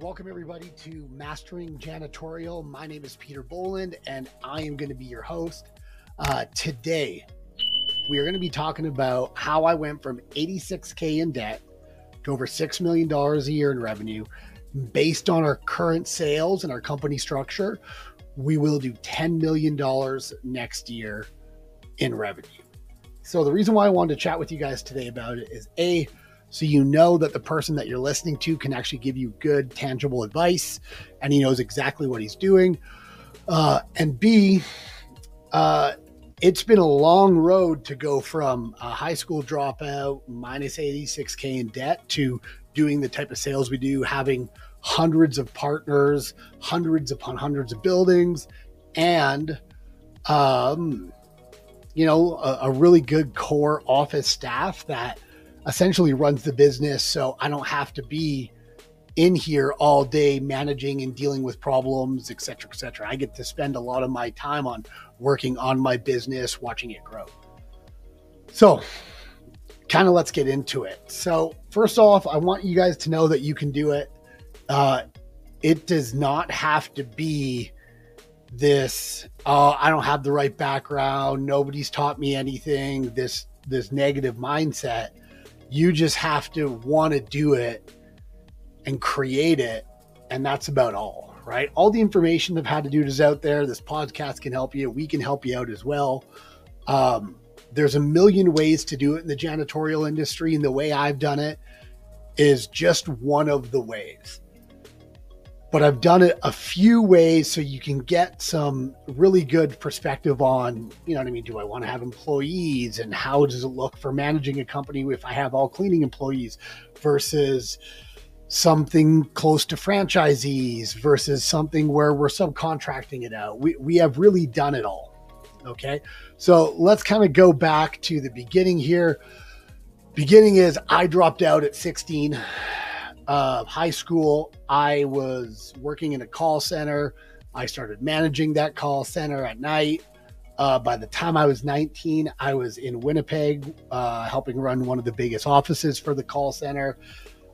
Welcome everybody to Mastering Janitorial. My name is Peter Boland and I am going to be your host. Today, we are going to be talking about how I went from $86K in debt to over $6 million a year in revenue. Based on our current sales and our company structure, we will do $10 million next year in revenue. So the reason why I wanted to chat with you guys today about it is so you know that the person that you're listening to can actually give you good, tangible advice, and he knows exactly what he's doing. And B, it's been a long road to go from a high school dropout, minus $86K in debt, to doing the type of sales we do, having hundreds of partners, hundreds upon hundreds of buildings, and a really good core office staff that essentially runs the business. So I don't have to be in here all day managing and dealing with problems, et cetera, et cetera. I get to spend a lot of my time on working on my business, watching it grow. So kind of let's get into it. So first off, I want you guys to know that you can do it. It does not have to be this, I don't have the right background, nobody's taught me anything, this negative mindset. You just have to want to do it and create it. And that's about all, right? All the information of how to do it is out there. This podcast can help you. We can help you out as well. There's a million ways to do it in the janitorial industry. And the way I've done it is just one of the ways. But I've done it a few ways so you can get some really good perspective on, you know what I mean? Do I want to have employees, and how does it look for managing a company if I have all cleaning employees versus something close to franchisees versus something where we're subcontracting it out? We have really done it all. Okay. So let's kind of go back to the beginning here. Beginning is I dropped out at 16. High school. I was working in a call center. I started managing that call center at night. By the time I was 19, I was in Winnipeg, helping run one of the biggest offices for the call center.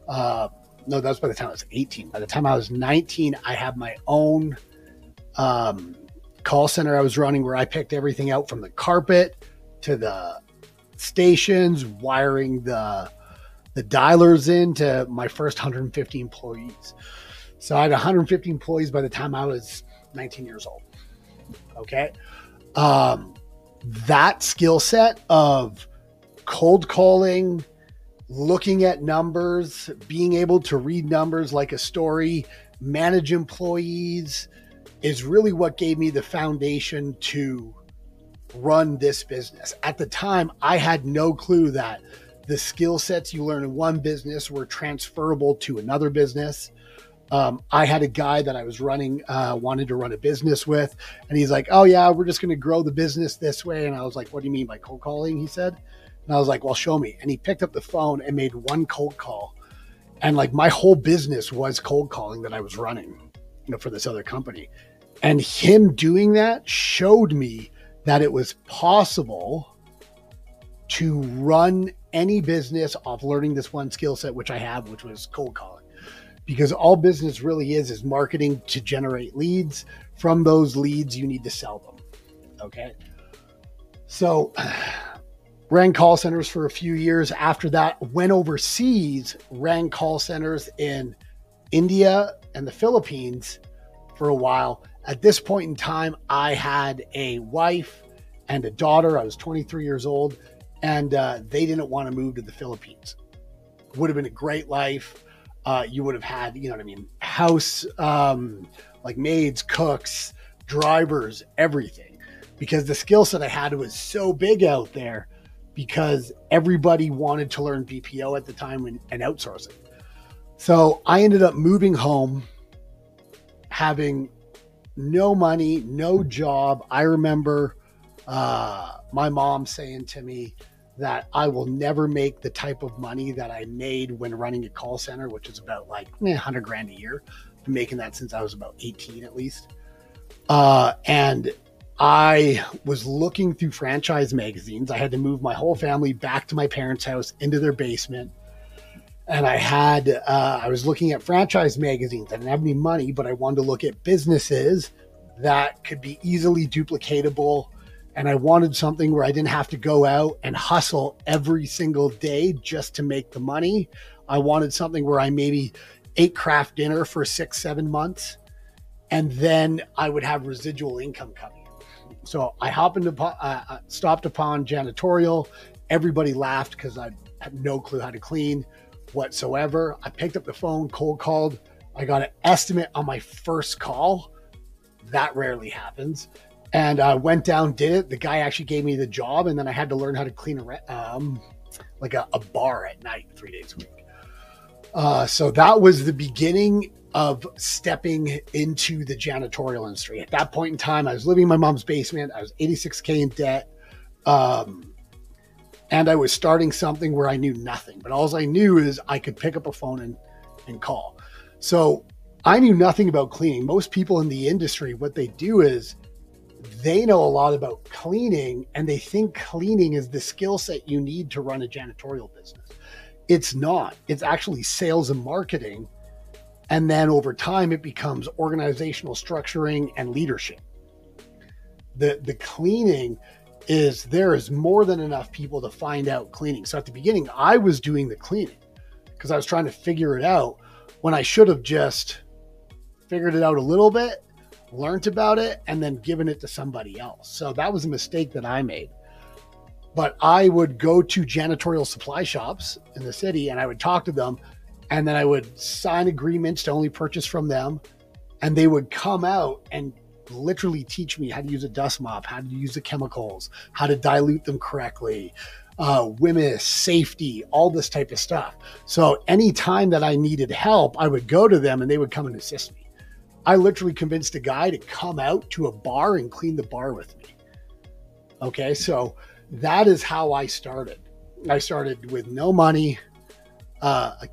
No, that was by the time I was 18. By the time I was 19, I had my own call center I was running, where I picked everything out from the carpet to the stations, wiring the dialers into my first 150 employees. So I had 150 employees by the time I was 19 years old. Okay. That skill set of cold calling, looking at numbers, being able to read numbers like a story, manage employees, is really what gave me the foundation to run this business. At the time, I had no clue that the skill sets you learn in one business were transferable to another business. I had a guy that I was wanted to run a business with, and he's like, oh yeah, we're just going to grow the business this way. And I was like, what do you mean by cold calling? He said. And I was like, well, show me. And he picked up the phone and made one cold call. And like my whole business was cold calling that I was running, for this other company. And him doing that showed me that it was possible to run any business off learning this one skill set, which I have, which was cold calling. Because all business really is marketing to generate leads. From those leads, you need to sell them. Okay. So ran call centers for a few years. After that, went overseas, ran call centers in India and the Philippines for a while. At this point in time, I had a wife and a daughter. I was 23 years old. And they didn't want to move to the Philippines. Would have been a great life. You would have had, house, like maids, cooks, drivers, everything. Because the skill set I had was so big out there, because everybody wanted to learn BPO at the time and outsourcing. So I ended up moving home, having no money, no job. I remember my mom saying to me that I will never make the type of money that I made when running a call center, which is about like $100,000 a year. I've been making that since I was about 18 at least. And I was looking through franchise magazines. I had to move my whole family back to my parents' house into their basement. And I was looking at franchise magazines. I didn't have any money, but I wanted to look at businesses that could be easily duplicatable. And I wanted something where I didn't have to go out and hustle every single day just to make the money. I wanted something where I maybe ate craft dinner for 6-7 months, and then I would have residual income coming. So I stopped upon janitorial. Everybody laughed because I had no clue how to clean whatsoever. I picked up the phone, cold called. I got an estimate on my first call. That rarely happens. And I went down, did it. The guy actually gave me the job, and then I had to learn how to clean a bar at night 3 days a week. So that was the beginning of stepping into the janitorial industry. At that point in time, I was living in my mom's basement. I was $86K in debt. And I was starting something where I knew nothing. But all I knew is I could pick up a phone and call. So I knew nothing about cleaning. Most people in the industry, what they do is they know a lot about cleaning, and they think cleaning is the skill set you need to run a janitorial business. It's not. It's actually sales and marketing. And then over time, it becomes organizational structuring and leadership. The cleaning is, there is more than enough people to find out cleaning. So at the beginning, I was doing the cleaning because I was trying to figure it out when I should have just figured it out a little bit, learned about it, and then given it to somebody else. So that was a mistake that I made. But I would go to janitorial supply shops in the city and I would talk to them, and then I would sign agreements to only purchase from them. And they would come out and literally teach me how to use a dust mop, how to use the chemicals, how to dilute them correctly, WMIS, safety, all this type of stuff. So anytime that I needed help, I would go to them and they would come and assist me. I literally convinced a guy to come out to a bar and clean the bar with me. Okay, so that is how I started. I started with no money, a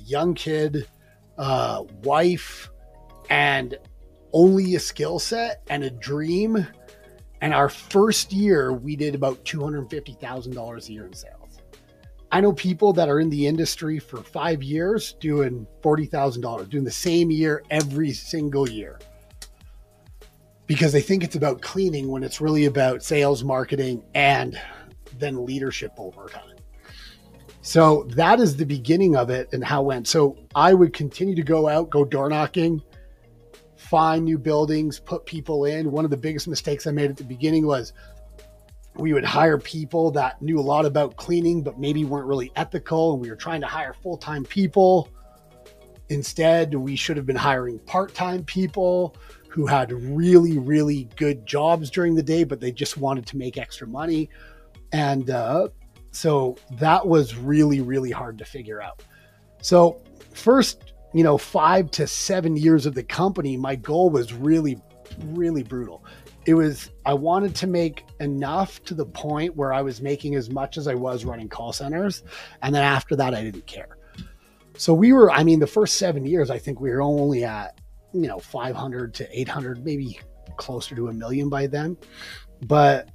young kid, wife, and only a skill set and a dream. And our first year, we did about $250,000 a year in sales. I know people that are in the industry for 5 years doing $40,000, doing the same year every single year, because they think it's about cleaning when it's really about sales, marketing, and then leadership over time. So that is the beginning of it and how it went. So I would continue to go out, go door knocking, find new buildings, put people in. One of the biggest mistakes I made at the beginning was we would hire people that knew a lot about cleaning, but maybe weren't really ethical. And we were trying to hire full-time people. Instead, we should have been hiring part-time people who had really, really good jobs during the day, but they just wanted to make extra money. And so that was really, really hard to figure out. So first, 5 to 7 years of the company, my goal was really, really brutal. I wanted to make enough to the point where I was making as much as I was running call centers. And then after that, I didn't care. So the first 7 years, I think we were only at, 500 to 800, maybe closer to $1 million by then. But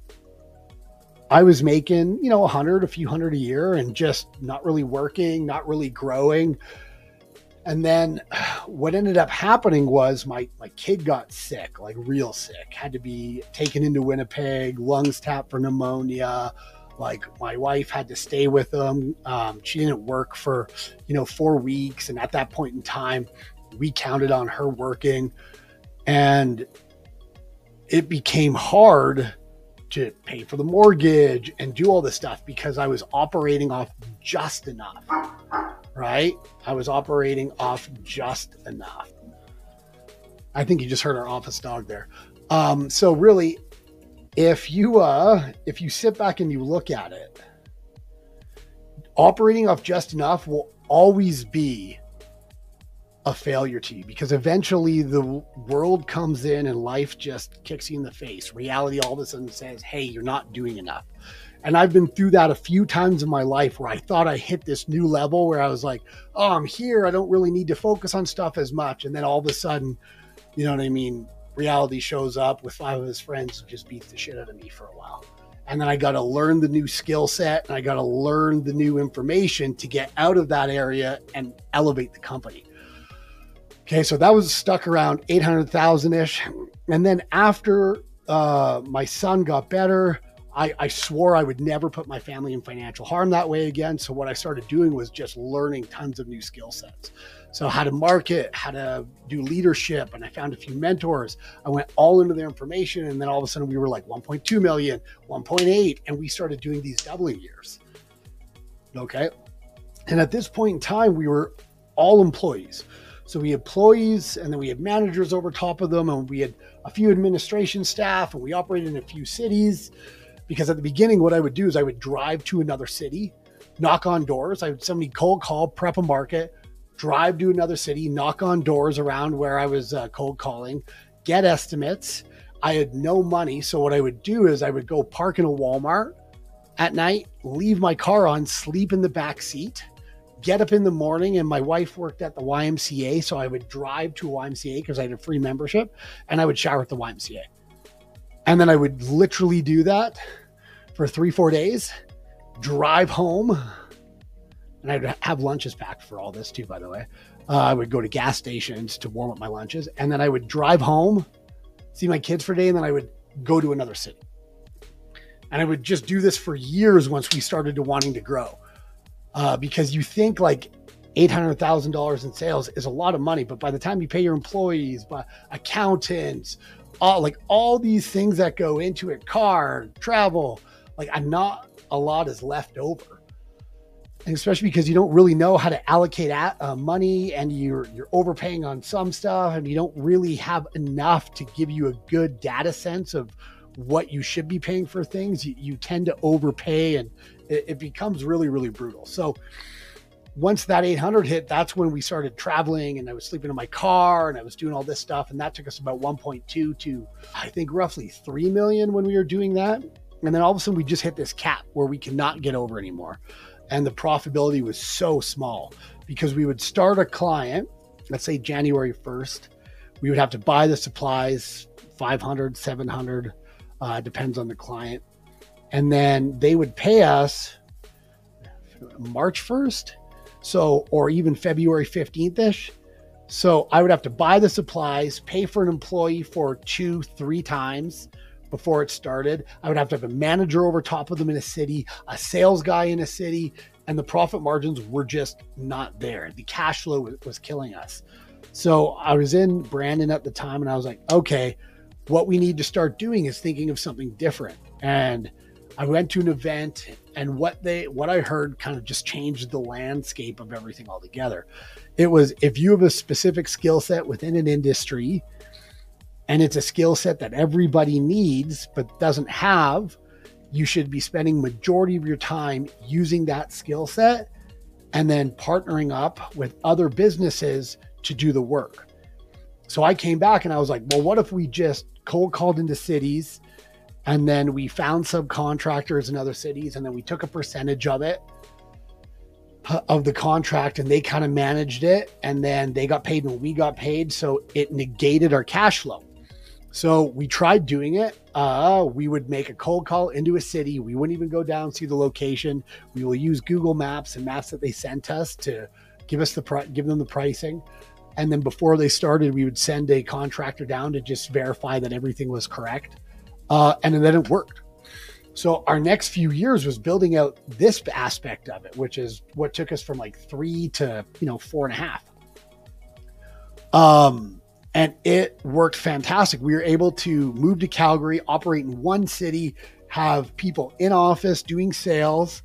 I was making, a few hundred a year, and just not really working, not really growing. And then what ended up happening was my kid got sick, like real sick, had to be taken into Winnipeg, lungs tapped for pneumonia. Like my wife had to stay with him. She didn't work for, 4 weeks. And at that point in time, we counted on her working, and it became hard to pay for the mortgage and do all this stuff because I was operating off just enough. Right? I was operating off just enough. I think you just heard our office dog there. So really, if you sit back and you look at it, operating off just enough will always be a failure to you, because eventually the world comes in and life just kicks you in the face. Reality all of a sudden says, hey, you're not doing enough. And I've been through that a few times in my life where I thought I hit this new level where I was like, oh, I'm here. I don't really need to focus on stuff as much. And then all of a sudden, reality shows up with 5 of his friends who just beats the shit out of me for a while. And then I got to learn the new skill set and I got to learn the new information to get out of that area and elevate the company. Okay, so that was stuck around 800,000-ish. And then after my son got better, I swore I would never put my family in financial harm that way again. So what I started doing was just learning tons of new skill sets. So how to market, how to do leadership, and I found a few mentors. I went all into their information, and then all of a sudden we were like 1.2 million, 1.8, and we started doing these doubling years. Okay. And at this point in time, we were all employees. So we had employees, and then we had managers over top of them, and we had a few administration staff, and we operated in a few cities. Because at the beginning, what I would do is I would drive to another city, knock on doors. I would somebody cold call, prep a market, drive to another city, knock on doors around where I was cold calling, get estimates. I had no money. So what I would do is I would go park in a Walmart at night, leave my car on, sleep in the back seat, get up in the morning, and my wife worked at the YMCA. So I would drive to a YMCA because I had a free membership, and I would shower at the YMCA. And then I would literally do that for 3-4 days, drive home, and I'd have lunches packed for all this too, by the way. I would go to gas stations to warm up my lunches, and then I would drive home, see my kids for a day, and then I would go to another city. And I would just do this for years once we started to wanting to grow. Because you think like $800,000 in sales is a lot of money, but by the time you pay your employees, accountants, all these things that go into it, car, travel, not a lot is left over. And especially because you don't really know how to allocate money, and you're overpaying on some stuff, and you don't really have enough to give you a good data sense of what you should be paying for things. You tend to overpay, and it becomes really, really brutal. So once that 800 hit, that's when we started traveling, and I was sleeping in my car, and I was doing all this stuff. And that took us about 1.2 to, I think, roughly 3 million when we were doing that. And then all of a sudden we just hit this cap where we cannot get over anymore. And the profitability was so small because we would start a client, let's say January 1st, we would have to buy the supplies, 500, 700, depends on the client. And then they would pay us March 1st. So, or even February 15th-ish. So I would have to buy the supplies, pay for an employee for 2-3 times before it started. I would have to have a manager over top of them in a city, a sales guy in a city, and the profit margins were just not there. The cash flow was killing us. So I was in Brandon at the time, and I was like, okay, what we need to start doing is thinking of something different. And I went to an event, and what I heard kind of just changed the landscape of everything altogether. It was, if you have a specific skill set within an industry, and it's a skill set that everybody needs but doesn't have, you should be spending majority of your time using that skill set and then partnering up with other businesses to do the work. So I came back and I was like, well, what if we just cold called into cities, and then we found subcontractors in other cities, and then we took a percentage of it, of the contract, and they kind of managed it, and then they got paid when we got paid. So it negated our cash flow. So we tried doing it. We would make a cold call into a city. We wouldn't even go down, see the location. We will use Google Maps and maps that they sent us to give them the pricing. And then before they started, we would send a contractor down to just verify that everything was correct. And then it worked. So our next few years was building out this aspect of it, which is what took us from like 3 to 4.5. And it worked fantastic. We were able to move to Calgary, operate in one city, have people in office doing sales.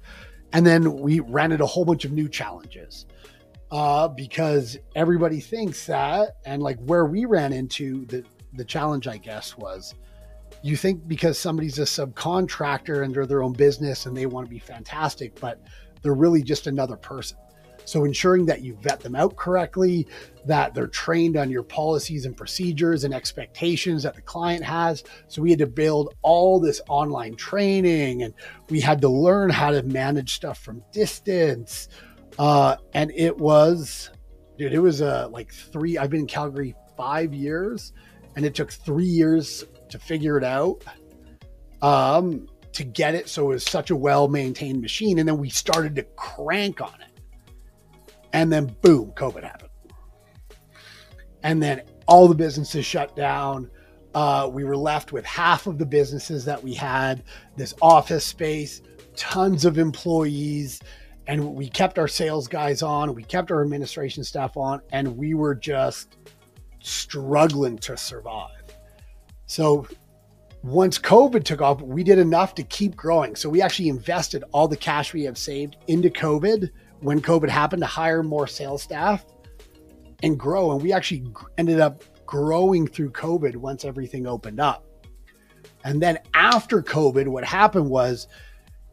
And then we ran into a whole bunch of new challenges because everybody thinks that, and like where we ran into the challenge, I guess, was you think because somebody's a subcontractor and they're their own business and they want to be fantastic, but they're really just another person. So ensuring that you vet them out correctly, that they're trained on your policies and procedures and expectations that the client has. So we had to build all this online training, and we had to learn how to manage stuff from distance. And it was I've been in Calgary 5 years, and it took 3 years to figure it out. to get it so it was such a well-maintained machine. And then we started to crank on it. And then boom, COVID happened. And then all the businesses shut down. We were left with half of the businesses that we had, this office space, tons of employees, and we kept our sales guys on, we kept our administration staff on, and we were just struggling to survive. So once COVID took off, we did enough to keep growing. So we actually invested all the cash we have saved into COVID when COVID happened to hire more sales staff and grow. And we actually ended up growing through COVID once everything opened up. And then after COVID, what happened was,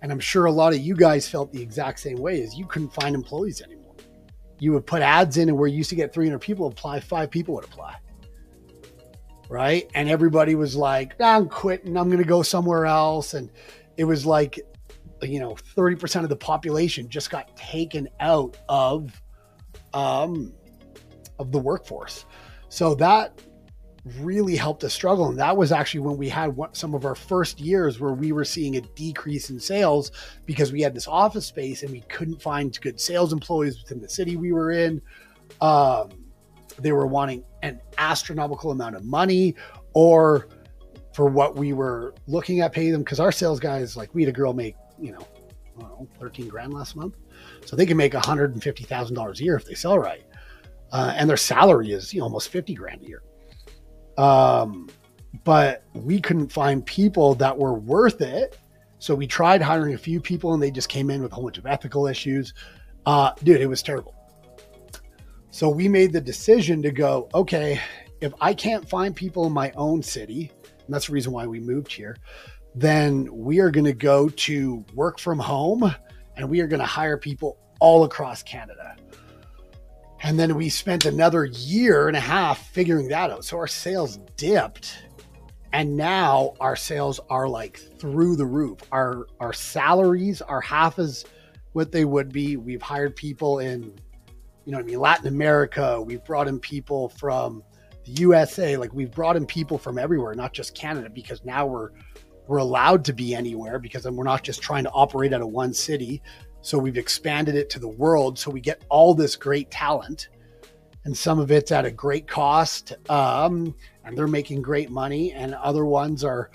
and I'm sure a lot of you guys felt the exact same way, is you couldn't find employees anymore. You would put ads in, and where you used to get 300 people apply, 5 people would apply. Right? And everybody was like, I'm quitting, I'm going to go somewhere else. And it was like, 30% of the population just got taken out of the workforce. So that really helped us struggle. And that was actually when we had some of our first years where we were seeing a decrease in sales because we had this office space and we couldn't find good sales employees within the city we were in. They were wanting an astronomical amount of money, or for what we were looking at paying them. Cause our sales guys, like we had a girl make, 13 grand last month. So they can make $150,000 a year if they sell right. And their salary is almost 50 grand a year. But we couldn't find people that were worth it. So we tried hiring a few people and they just came in with a whole bunch of ethical issues. Dude, it was terrible. So we made the decision to go, okay, if I can't find people in my own city, and that's the reason why we moved here, then we are going to go to work from home and we are going to hire people all across Canada. And then we spent another year and a half figuring that out. So our sales dipped, and now our sales are like through the roof. Our salaries are half as what they would be. We've hired people in, Latin America. We've brought in people from the USA. Like we've brought in people from everywhere, not just Canada, because now we're allowed to be anywhere because then we're not just trying to operate out of one city. So we've expanded it to the world. So we get all this great talent, and some of it's at a great cost. And they're making great money, and other ones are,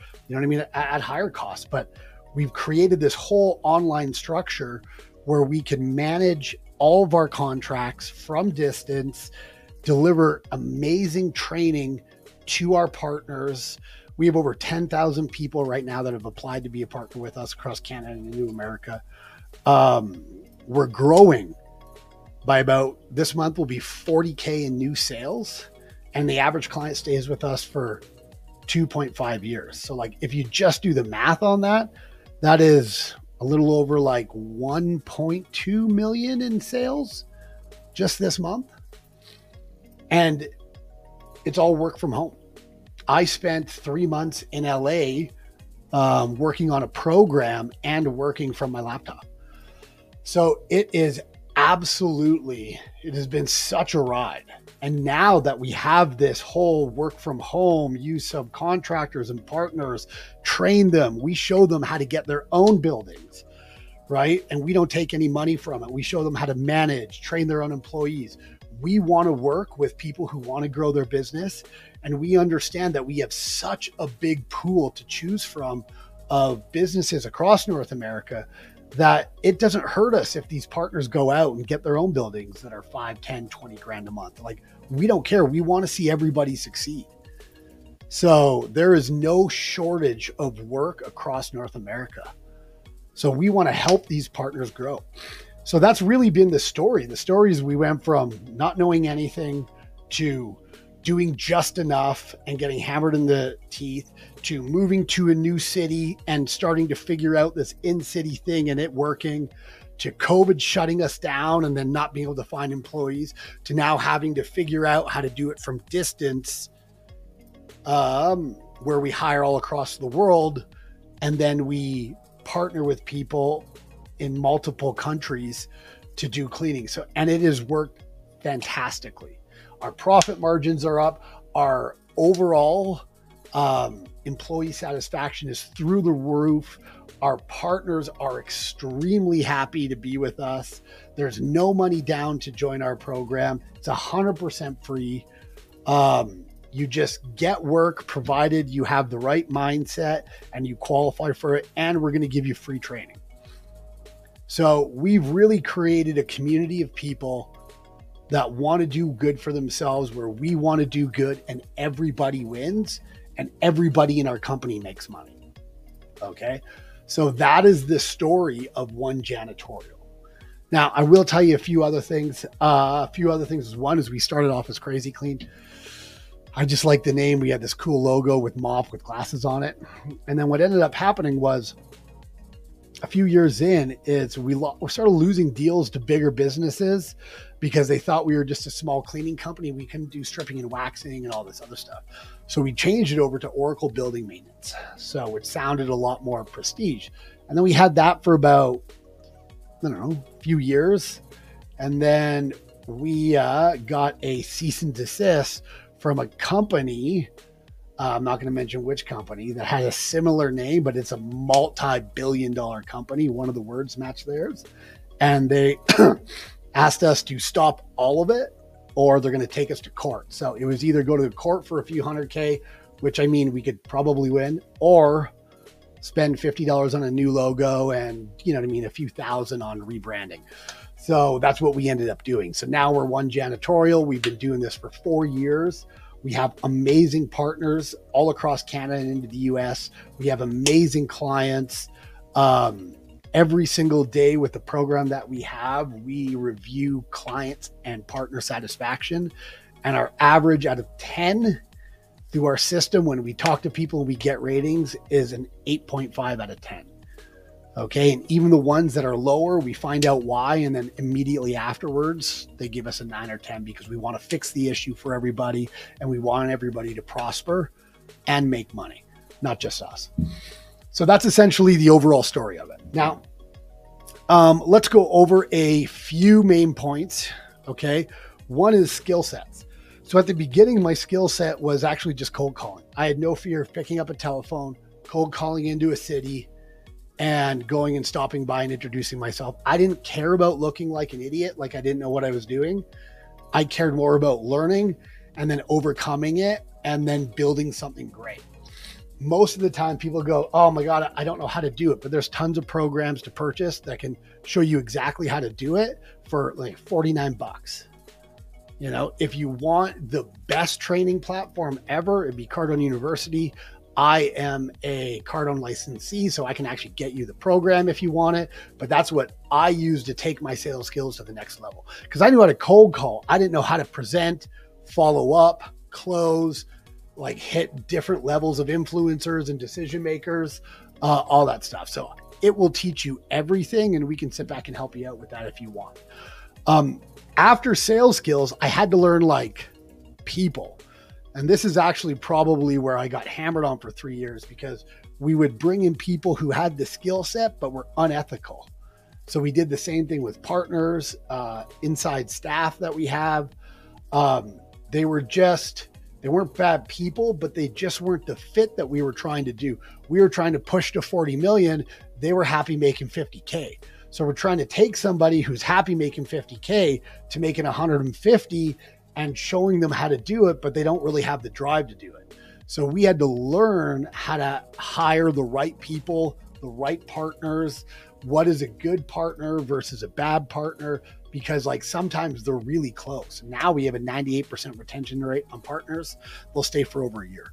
at higher cost. But we've created this whole online structure where we can manage all of our contracts from distance, deliver amazing training to our partners. We have over 10,000 people right now that have applied to be a partner with us across Canada and New America. We're growing by about, this month will be 40K in new sales, and the average client stays with us for 2.5 years. So like, if you just do the math on that, that is a little over like 1.2 million in sales just this month. And it's all work from home. I spent 3 months in LA, working on a program and working from my laptop. So it has been such a ride. And now that we have this whole work from home, use subcontractors and partners, train them, we show them how to get their own buildings, right? And we don't take any money from it. We show them how to manage, train their own employees. We want to work with people who want to grow their business. And we understand that we have such a big pool to choose from of businesses across North America that it doesn't hurt us if these partners go out and get their own buildings that are 5, 10, 20 grand a month. Like, we don't care. We want to see everybody succeed. So there is no shortage of work across North America. So we want to help these partners grow. So that's really been the story. The story is we went from not knowing anything to doing just enough and getting hammered in the teeth, to moving to a new city and starting to figure out this in-city thing and it working, to COVID shutting us down and then not being able to find employees, to now having to figure out how to do it from distance, where we hire all across the world. And then we partner with people in multiple countries to do cleaning. So, and it has worked fantastically. Our profit margins are up. Our overall Employee satisfaction is through the roof. Our partners are extremely happy to be with us. There's no money down to join our program. It's 100% free. You just get work provided you have the right mindset and you qualify for it. And we're going to give you free training. So we've really created a community of people that want to do good for themselves, where we want to do good and everybody wins and everybody in our company makes money. Okay. So that is the story of One Janitorial. Now, I will tell you a few other things. One is we started off as Crazy Clean. I just like the name. We had this cool logo with mop with glasses on it. And then what ended up happening was a few years in is we started losing deals to bigger businesses because they thought we were just a small cleaning company. We couldn't do stripping and waxing and all this other stuff. So we changed it over to Oracle Building Maintenance. So it sounded a lot more prestige. And then we had that for about, I don't know, a few years. And then we got a cease and desist from a company, I'm not going to mention which company, that had a similar name, but it's a multi-billion-dollar company. One of the words matched theirs. And they asked us to stop all of it, or they're going to take us to court. So it was either go to the court for a few $100K, which I mean, we could probably win, or spend $50 on a new logo and, you know what I mean, a few thousand on rebranding. So that's what we ended up doing. So now we're One Janitorial. We've been doing this for 4 years. We have amazing partners all across Canada and into the US. We have amazing clients. Every single day with the program that we have, we review clients and partner satisfaction. And our average out of 10 through our system, when we talk to people and we get ratings, is an 8.5 out of 10. Okay. And even the ones that are lower, we find out why. And then immediately afterwards, they give us a 9 or 10 because we want to fix the issue for everybody. And we want everybody to prosper and make money, not just us. So that's essentially the overall story of it. Now, let's go over a few main points. Okay. One is skill sets. So at the beginning, my skill set was actually just cold calling. I had no fear of picking up a telephone, cold calling into a city, and going and stopping by and introducing myself. I didn't care about looking like an idiot, like I didn't know what I was doing. I cared more about learning and then overcoming it and then building something great. Most of the time people go, oh my God, I don't know how to do it, but there's tons of programs to purchase that can show you exactly how to do it for like 49 bucks. You know, if you want the best training platform ever, it'd be Cardone University. I am a Cardone licensee, so I can actually get you the program if you want it. But that's what I use to take my sales skills to the next level. Because I knew how to cold call. I didn't know how to present, follow up, close, like hit different levels of influencers and decision makers, all that stuff. So it will teach you everything, and we can sit back and help you out with that if you want. After sales skills, I had to learn like people. And this is actually probably where I got hammered on for 3 years, because we would bring in people who had the skill set, but were unethical. So we did the same thing with partners, inside staff that we have. They weren't bad people, but they just weren't the fit that we were trying to do. We were trying to push to 40 million. They were happy making 50K. So we're trying to take somebody who's happy making 50K to making 150 and showing them how to do it, but they don't really have the drive to do it. So we had to learn how to hire the right people, the right partners. What is a good partner versus a bad partner? Because like sometimes they're really close. Now we have a 98% retention rate on partners. They'll stay for over a year.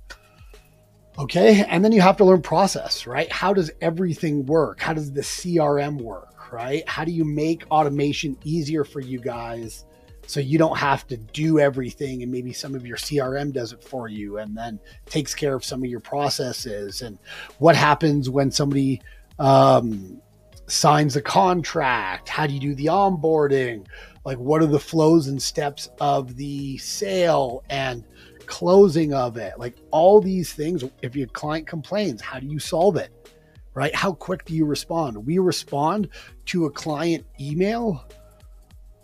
Okay. And then you have to learn process, right? How does everything work? How does the CRM work, right? How do you make automation easier for you guys, so you don't have to do everything, and maybe some of your CRM does it for you and then takes care of some of your processes? And what happens when somebody signs a contract? How do you do the onboarding? Like, what are the flows and steps of the sale and closing of it? Like all these things. If your client complains, how do you solve it? Right? How quick do you respond? We respond to a client email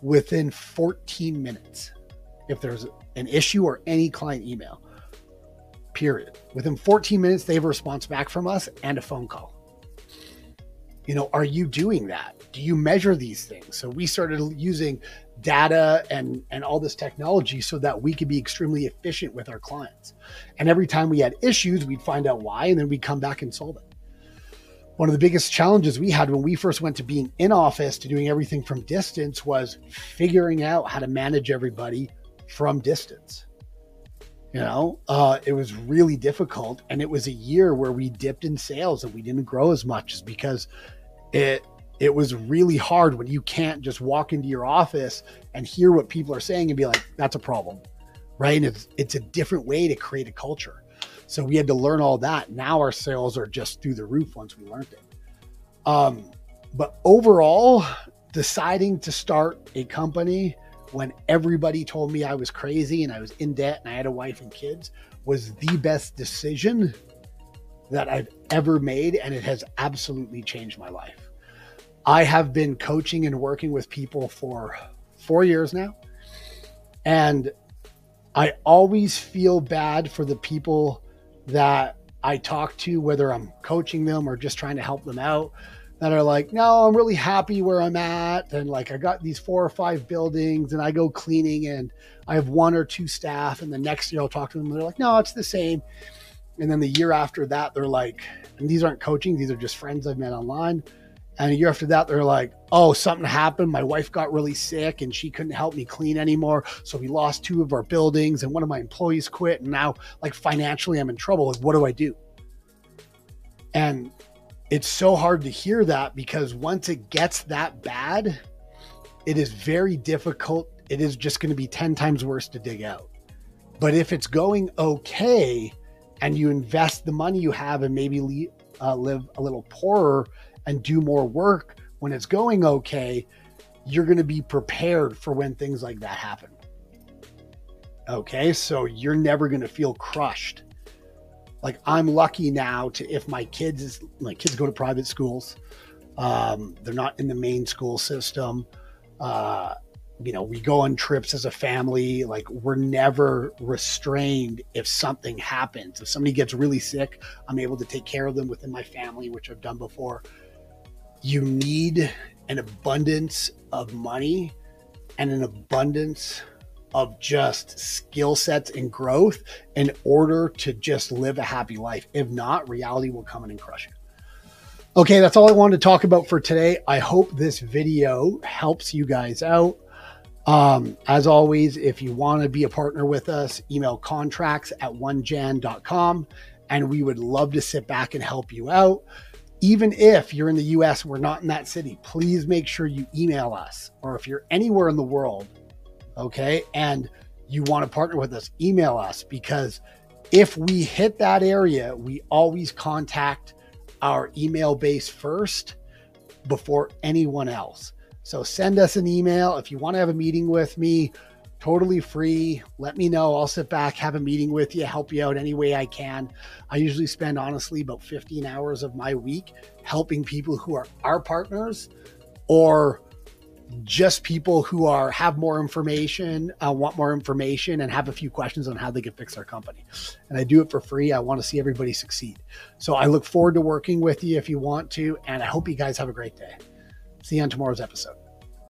within 14 minutes if there's an issue, or any client email, period. Within 14 minutes, they have a response back from us and a phone call. Are you doing that? Do you measure these things? So we started using data and all this technology so that we could be extremely efficient with our clients. And every time we had issues, we'd find out why, and then we'd come back and solve it. One of the biggest challenges we had when we first went to being in office to doing everything from distance was figuring out how to manage everybody from distance. It was really difficult. And it was a year where we dipped in sales and we didn't grow as much, is because it was really hard when you can't just walk into your office and hear what people are saying and be like, that's a problem, right? And it's a different way to create a culture. So we had to learn all that. Now our sales are just through the roof once we learned it. But overall, deciding to start a company when everybody told me I was crazy and I was in debt and I had a wife and kids was the best decision that I've ever made. And it has absolutely changed my life. I have been coaching and working with people for 4 years now. And I always feel bad for the people that I talk to, whether I'm coaching them or just trying to help them out, that are like, no, I'm really happy where I'm at. And like, I got these 4 or 5 buildings and I go cleaning and I have 1 or 2 staff. And the next year I'll talk to them and they're like, no, it's the same. And then the year after that, they're like, and these aren't coaching, these are just friends I've met online. And a year after that, they're like, oh, something happened. My wife got really sick and she couldn't help me clean anymore. So we lost 2 of our buildings and one of my employees quit. And now, like, financially, I'm in trouble. Like, what do I do? And it's so hard to hear that, because once it gets that bad, it is very difficult. It is just going to be 10 times worse to dig out. But if it's going okay and you invest the money you have and maybe live a little poorer and do more work when it's going okay, you're going to be prepared for when things like that happen. Okay, so you're never going to feel crushed. Like, I'm lucky now to, if my kids go to private schools, they're not in the main school system. We go on trips as a family. Like, we're never restrained. If something happens, if somebody gets really sick, I'm able to take care of them within my family, which I've done before. You need an abundance of money and an abundance of just skill sets and growth in order to just live a happy life. If not, reality will come in and crush you. Okay, that's all I wanted to talk about for today. I hope this video helps you guys out. As always, if you want to be a partner with us, email contracts@onejan.com, and we would love to sit back and help you out. Even if you're in the US, we're not in that city, please make sure you email us. Or if you're anywhere in the world, okay, and you want to partner with us, email us, because if we hit that area, we always contact our email base first before anyone else. So send us an email. If you want to have a meeting with me, totally free, let me know. I'll sit back, have a meeting with you, help you out any way I can. I usually spend, honestly, about 15 hours of my week helping people who are our partners, or just people who have more information, want more information, and have a few questions on how they can fix their company. And I do it for free. I want to see everybody succeed. So I look forward to working with you if you want to, and I hope you guys have a great day. See you on tomorrow's episode.